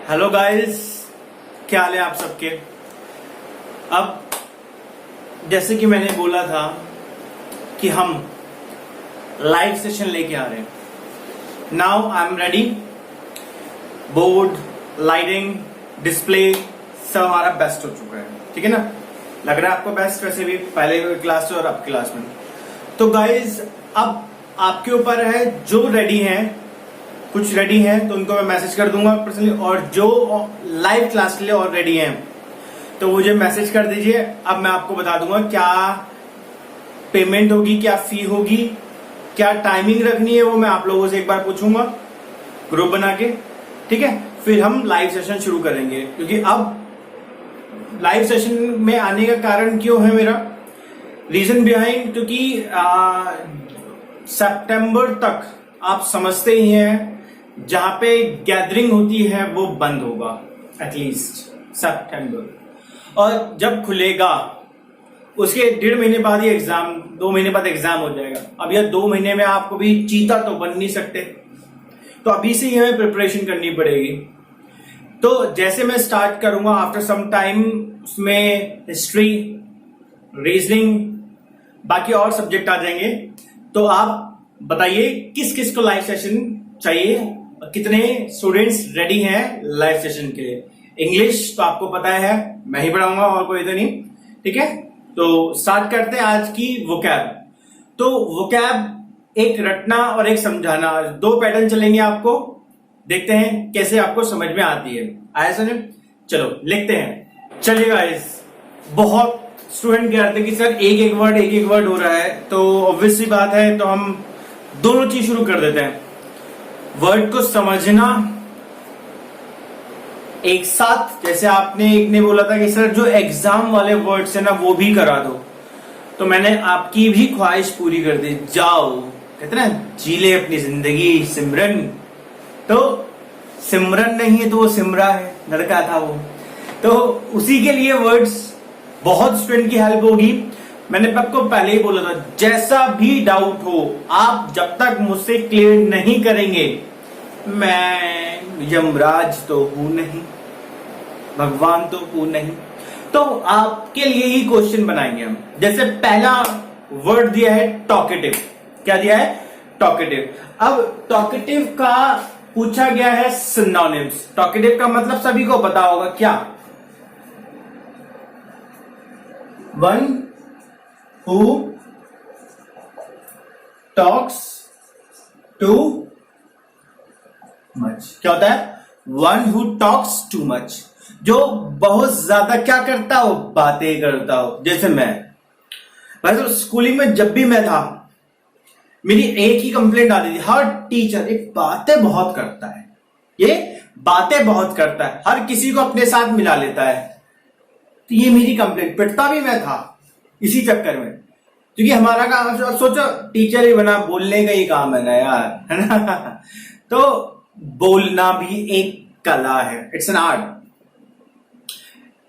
Hello guys, क्या हाल है आप सबके। अब जैसे कि मैंने बोला था कि हम लाइव सेशन लेके आ रहे हैं। Now I am ready. Board, lighting, display सब हमारा बेस्ट हो चुका है, ठीक है ना। लग रहा है आपको बेस्ट, वैसे भी पहले क्लास से और अब क्लास में। तो गाइस अब आपके ऊपर है, जो रेडी हैं, कुछ रेडी हैं तो उनको मैं मैसेज कर दूंगा पर्सनली, और जो लाइव क्लास के लिए और रेडी हैं तो मुझे मैसेज कर दीजिए। अब मैं आपको बता दूंगा क्या पेमेंट होगी, क्या फी होगी, क्या टाइमिंग रखनी है, वो मैं आप लोगों से एक बार पूछूंगा ग्रुप बना के, ठीक है। फिर हम लाइव सेशन शुरू करेंगे, क्योंकि अब लाइव सेशन में आने का कारण क्यों है मेरा रीजन बिहाइंड, क्योंकि सितंबर तक आप समझते ही हैं जहां पे गैदरिंग होती है वो बंद होगा एटलीस्ट सितंबर, और जब खुलेगा उसके 1.5 महीने बाद ही एग्जाम, 2 महीने बाद एग्जाम हो जाएगा। अब यह 2 महीने में आपको भी चीता तो बन नहीं सकते, तो अभी से ही हमें प्रिपरेशन करनी पड़ेगी। तो जैसे मैं स्टार्ट करूंगा आफ्टर सम टाइम, उसमें हिस्ट्री, रीजनिंग, बाकी और सब्जेक्ट आ जाएंगे। तो आप बताइए किस किस को लाइव सेशन चाहिए, कितने स्टूडेंट्स रेडी हैं लाइव सेशन के लिए। इंग्लिश तो आपको पता है मैं ही पढ़ाऊंगा और कोई तो नहीं, ठीक है। तो स्टार्ट करते हैं आज की वोकैब। तो वोकैब एक रटना और एक समझाना, 2 पैटर्न चलेंगे आपको, देखते हैं कैसे आपको समझ में आती है। आया समझ? चलो लिखते हैं। चलिए गाइस, बहुत स्टूडेंट कह रहे थे कि सर एक एक वर्ड हो रहा है, तो ऑब्वियसली बात है, तो हम दोनों चीज शुरू कर देते हैं। वर्ड को समझना एक साथ, जैसे आपने एक ने बोला था कि सर जो एग्जाम वाले वर्ड्स है ना वो भी करा दो, तो मैंने आपकी भी ख्वाहिश पूरी कर दी। जाओ, कहते ना जी ले अपनी जिंदगी सिमरन, तो सिमरन नहीं है तो वो सिमरा है, लड़का था वो, तो उसी के लिए वर्ड्स बहुत स्टूडेंट की हेल्प होगी। मैंने आपको पहले ही बोला था, जैसा भी डाउट हो आप जब तक मुझसे क्लियर नहीं करेंगे, मैं यमराज तो हूं नहीं, भगवान तो हूं नहीं, तो आपके लिए ही क्वेश्चन बनाएंगे हम। जैसे पहला वर्ड दिया है टॉकेटिव, क्या दिया है? टॉकेटिव। अब टॉकेटिव का पूछा गया है सिनोनिम्स। टॉकेटिव का मतलब सभी को पता होगा, क्या? One who talks too much. क्या होता है? One who talks too much, जो बहुत ज्यादा क्या करता हो? बातें करता हो। जैसे मैं वैसे स्कूलिंग में जब भी मैं था, मेरी एक ही कंप्लेंट आती थी, हर टीचर एक बातें बहुत करता है, ये बातें बहुत करता है, हर किसी को अपने साथ मिला लेता है। तो ये मेरी कंप्लेंट, पिटता भी मैं था इसी चक्कर में, क्योंकि हमारा काम, सोचो टीचर ही बना, बोलने का ही काम है ना यार, है ना। तो बोलना भी एक कला है, इट्स एन आर्ट।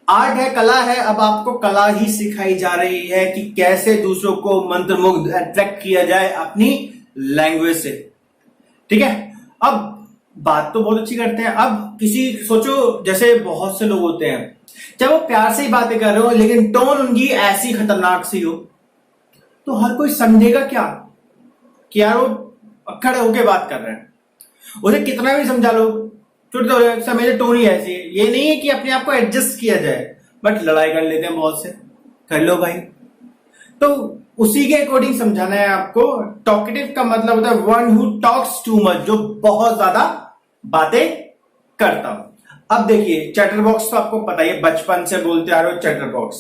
आर्ट है, कला है। अब आपको कला ही सिखाई जा रही है कि कैसे दूसरों को मंत्रमुग्ध अट्रैक्ट किया जाए अपनी लैंग्वेज से, ठीक है। अब बात तो बहुत अच्छी करते हैं। अब किसी, सोचो जैसे बहुत से लोग होते हैं, चाहे वो प्यार से ही बातें कर रहे हो लेकिन टोन उनकी ऐसी खतरनाक सी हो, तो हर कोई समझेगा क्या कि यार वो अक्खड़ होके बात कर रहे हैं। उन्हें कितना भी समझा लो, तो मेरी टोन ही ऐसी है। ये नहीं है कि अपने आप को एडजस्ट किया जाए, बट लड़ाई कर लेते हैं बहुत से, कर लो भाई। तो उसी के अकॉर्डिंग समझाना है आपको। टॉकेटिव का मतलब होता है one who talks too much, जो बहुत ज्यादा बातें करता हूं। अब देखिए, चैटर बॉक्स तो आपको पता ही है, बचपन से बोलते आ रहे हो चैटर बॉक्स,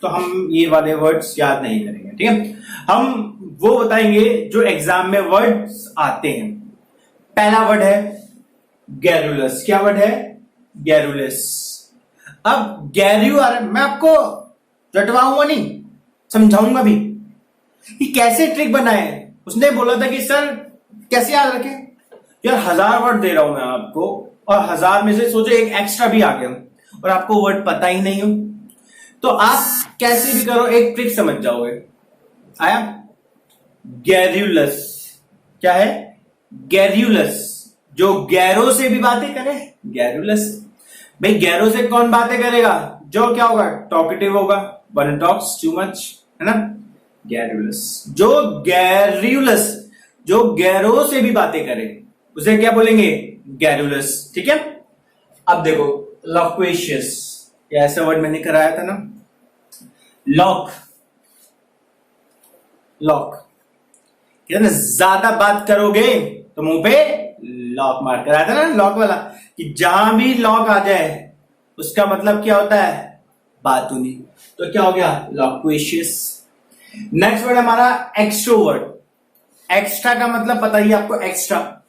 तो हम ये वाले वर्ड्स याद नहीं करेंगे, ठीक है। हम वो बताएंगे जो एग्जाम में वर्ड्स आते हैं। पहला वर्ड है गैरुलस। क्या वर्ड है? गैरुलस। अब गैर्यू आ रहा है, मैं आपको रटवाऊंगा नहीं, समझाऊंगा भी कि कैसे ट्रिक बनाए। उसने बोला था कि सर कैसे याद रखे यार, 1000 वर्ड दे रहा हूं मैं आपको, और 1000 में से सोचो एक एक्स्ट्रा भी आ गया और आपको वर्ड पता ही नहीं हो, तो आप कैसे भी करो एक ट्रिक समझ जाओगे। आया? गैर्यूलस। क्या है? गैर्यूलस, जो गैरों से भी बातें करे, गैरुलस। भाई गैरों से कौन बातें करेगा? जो क्या होगा? टॉकेटिव होगा, वन टॉक्स टू मच, है ना? गैरुलस। जो गैरों से भी बातें करे उसे क्या बोलेंगे? गैरुलस। ठीक है। अब देखो लॉक्वेशियस, ऐसा वर्ड मैंने कराया था ना, लॉक। लॉक कहते ना, ज्यादा बात करोगे तो मुंह पे लॉक मार कर आता ना, लॉक वाला, कि जहां भी लॉक आ जाए उसका मतलब क्या होता है? बात होनी। तो क्या हो गया? लॉक्वेशियस। नेक्स्ट वर्ड हमारा एक्सट्रोवर्ट। एक्स्ट्रा का मतलब पता ही आपको, एक्स्ट्रा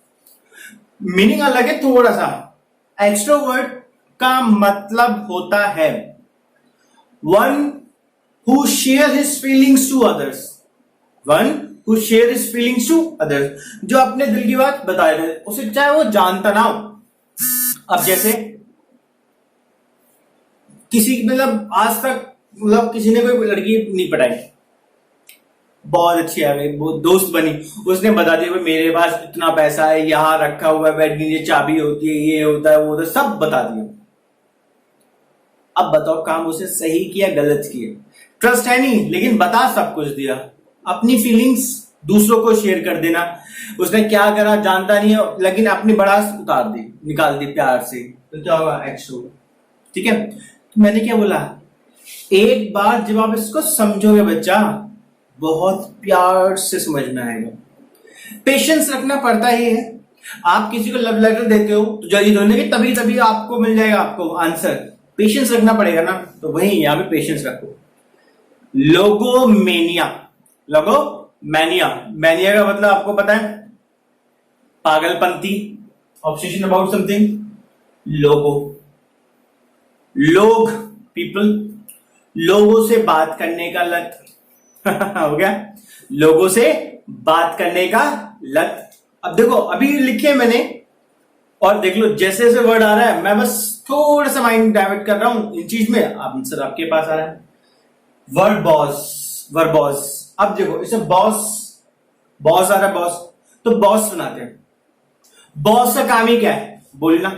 मीनिंग अलग है थोड़ा सा। एक्सट्रोवर्ट का मतलब होता है one who share his feelings to others. One who share his feelings to others, जो अपने दिल की बात बताए रहे, उसे चाहे वो जानता ना हो। अब जैसे किसी मतलब आज तक मतलब किसी ने कोई लड़की नहीं पटाई, बहुत अच्छी है भाई, वो दोस्त बनी, उसने बता दिया भाई मेरे पास इतना पैसा है, यहां रखा हुआ है बेड की नीचे चाबी होती है, ये होता है वो होता है, सब बता दिया। अब बताओ काम उसे सही किया गलत किया? ट्रस्ट है नहीं लेकिन बता सब कुछ दिया। अपनी फीलिंग्स दूसरों को शेयर कर देना, उसने क्या करा जानता नहीं है लेकिन अपनी बड़ास उतार दी, निकाल दी प्यार से, तो क्या होगा? एक्सट्रोवर्ट। ठीक है। तो मैंने क्या बोला, एक बार जब आप इसको समझोगे बच्चा, बहुत प्यार से समझ में आएगा। पेशेंस रखना पड़ता ही है। आप किसी को लव लेटर देते हो तो जल्दी धोने की तभी तभी आपको मिल जाएगा आपको आंसर, पेशेंस रखना पड़ेगा ना। तो वही यहां पे पेशेंस रखो। लोगोमेनिया। लोगोमेनिया, मैनिया का मतलब आपको पता है? पागलपंती, ऑब्सेशन अबाउट समथिंग। लोगो, लोग, पीपल, लोगों से बात करने का लत। हो गया? लोगों से बात करने का लत। अब देखो अभी लिखे मैंने, और देख लो जैसे जैसे वर्ड आ रहा है मैं बस थोड़ा सा माइंड डाइवर्ट कर रहा हूं इन चीज में, आंसर आपके पास आ रहा है। Word boss, verbose. अब देखो इसे बॉस, बॉस आ रहा है, बॉस, तो बॉस बनाते हैं। बॉस का काम ही क्या है? बोलना।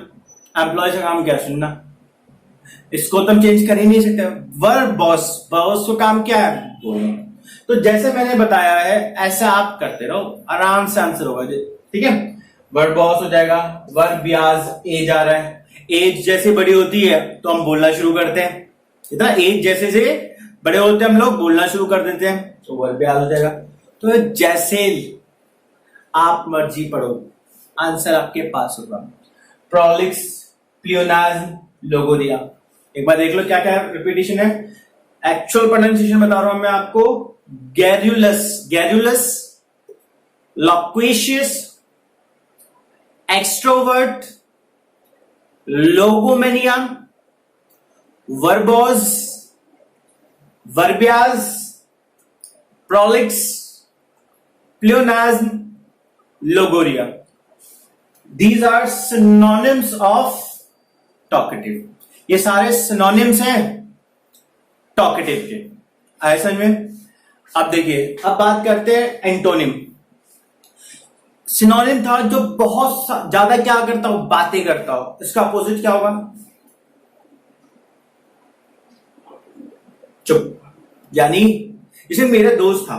एम्प्लॉय का काम क्या है? सुनना। इसको तो हम चेंज कर ही नहीं सकते। वर्ब बॉस, बॉस का काम क्या है? बोलना। तो जैसे मैंने बताया है ऐसा आप करते रहो, आराम से आंसर होगा। ठीक है। वर्ब बॉस हो जाएगा। वर्ब ब्याज, एज आ रहा है, एज जैसे बड़ी होती है तो हम बोलना शुरू करते हैं, इतना एज जैसे से बड़े होते हैं हम लोग बोलना शुरू कर देते हैं, तो वर्ब ब्याज हो जाएगा। तो जैसे आप मर्जी पढ़ो, आंसर आपके पास होगा। Prolix, प्लियोनाज्म, logorrhoea. एक बार देख लो क्या क्या रिपीटेशन है। एक्चुअल प्रोनाउंसिएशन बता रहा हूं मैं आपको। Garrulous, garrulous, loquacious, extrovert, logomania, verbose, verbiage, prolix, pleonasm, logoria. These are synonyms of talkative. ये सारे synonyms हैं talkative के। आए समझ में? अब देखिए, अब बात करते हैं एंटोनिम। सिनोनिम था जो बहुत ज्यादा क्या करता हो? बातें करता हो। इसका अपोजिट क्या होगा? चुप। यानी जैसे मेरा दोस्त था,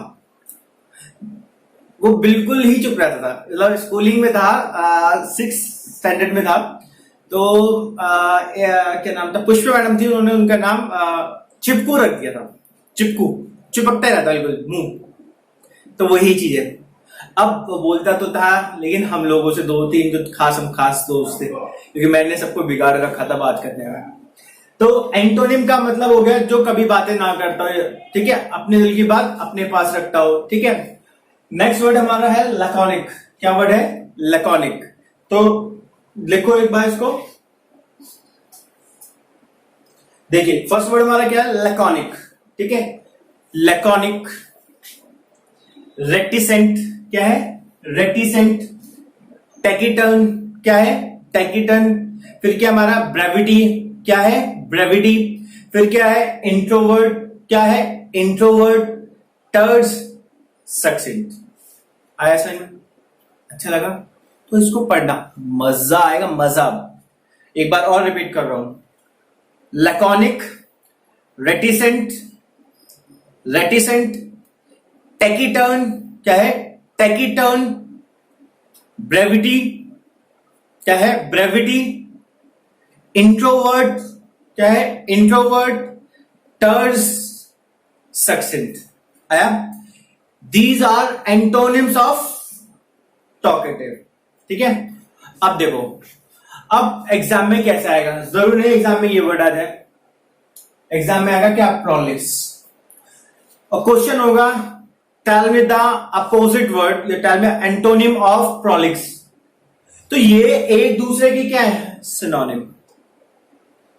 वो बिल्कुल ही चुप रहता था। मतलब स्कूलिंग में था, 6th स्टैंडर्ड में था, तो क्या नाम था, पुष्पा मैडम थी, उन्होंने उनका नाम चिपकू रख दिया था। चिपकू, चिपकता रहता बिल्कुल मुंह। तो वही चीज है। अब बोलता तो था लेकिन हम लोगों से 2-3 जो खास दोस्त थे, क्योंकि मैंने सबको बिगाड़ रखा था बात करने में। तो एंटोनिम का मतलब हो गया जो कभी बातें ना करता हो। ठीक है। अपने दिल की बात अपने पास रखता हो। ठीक है। नेक्स्ट वर्ड हमारा है लैकोनिक। क्या वर्ड है? लैकोनिक। तो लिखो एक बार इसको। देखिए फर्स्ट वर्ड हमारा क्या है? लैकोनिक। ठीक है। लैकोनिक। रेटिसेंट क्या है? रेटिसेंट। टैकिटर्न क्या है? टैकिटर्न। फिर क्या हमारा? ब्रेविटी क्या है? ब्रेविटी। फिर क्या है? इंट्रोवर्ट क्या है? इंट्रोवर्ट। टर्ड्स, सक्सेंट। आया समझ में? अच्छा लगा तो इसको पढ़ना, मजा आएगा, मजा। एक बार और रिपीट कर रहा हूं। लैकोनिक, रेटिसेंट, टेकिटर्न, क्या है टेकिटर्न, ब्रेविटी, क्या है ब्रेविटी, इंट्रोवर्ट, क्या है इंट्रोवर्ट, टर्स, सक्सेंट। आया? These are antonyms of talkative. ठीक है, अब देखो, अब एग्जाम में कैसे आएगा, जरूर नहीं एग्जाम में ये वर्ड आ जाए, एग्जाम में आएगा क्या प्रोलिक्स, और क्वेश्चन होगा tell me the opposite word, या tell me antonym of prolix. तो ये एक दूसरे की क्या है सिनोनिम,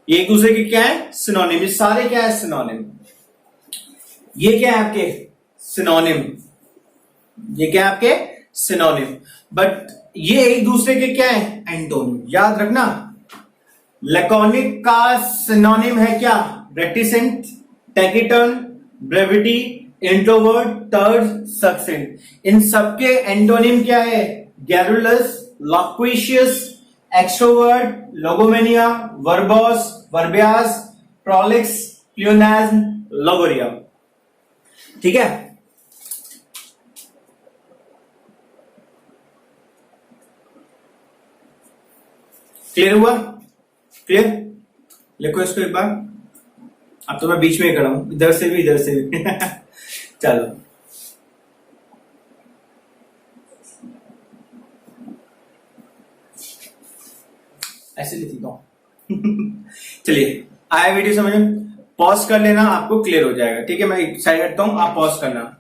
ये एक दूसरे की क्या है सिनोनिम, ये सारे क्या है सिनोनिम, ये क्या है आपके सिनोनिम, ये क्या है आपके सिनोनिम, बट ये एक दूसरे के क्या है एंटोनिम। याद रखना, लैकोनिक का सिनोनिम है क्या रेटिसेंट, टेकिटर्न, ब्रेविटी, इंट्रोवर्ट, टर्स, सक्सेंट। इन सबके एंटोनिम क्या है garrulous, लॉक्विशियस, extrovert, लोगोमेनिया, verbose, वर्बियास, Prolix, प्लियोनाज्म, logorrhoea. ठीक है, क्लियर हुआ? क्लियर? लिखो इसको एक बार। अब तो मैं बीच में ही खड़ा हूं, इधर से भी इधर से भी चलो, ऐसे लिखता हूं चलिए, आया वीडियो समझ में? पॉज कर लेना, आपको क्लियर हो जाएगा। ठीक है, मैं एक साइड करता हूं, आप पॉज करना।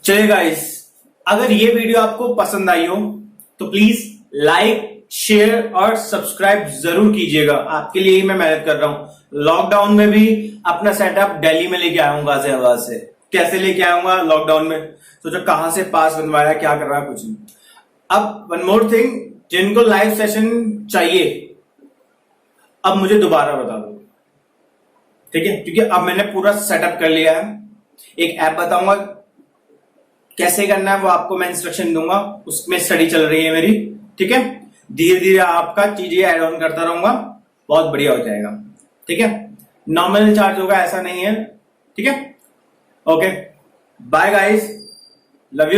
चलिए गाइस, अगर ये वीडियो आपको पसंद आई हो तो प्लीज लाइक, शेयर और सब्सक्राइब जरूर कीजिएगा। आपके लिए ही मैं मेहनत कर रहा हूं। लॉकडाउन में भी अपना सेटअप दिल्ली में लेके आऊंगा, गाजियाबाद से। कैसे लेके आऊंगा लॉकडाउन में, सोचो कहां से पास बनवाया, क्या कर रहा है, कुछ नहीं। अब वन मोर थिंग, जिनको लाइव सेशन चाहिए अब मुझे दोबारा बता दो, ठीक है, क्योंकि अब मैंने पूरा सेटअप कर लिया है। एक ऐप बताऊंगा कैसे करना है, वो आपको मैं इंस्ट्रक्शन दूंगा, उसमें स्टडी चल रही है मेरी। ठीक है, धीरे धीरे आपका चीजें ऐड ऑन करता रहूंगा, बहुत बढ़िया हो जाएगा। ठीक है, नॉमिनल चार्ज होगा, ऐसा नहीं है। ठीक है, okay, bye guys, love you.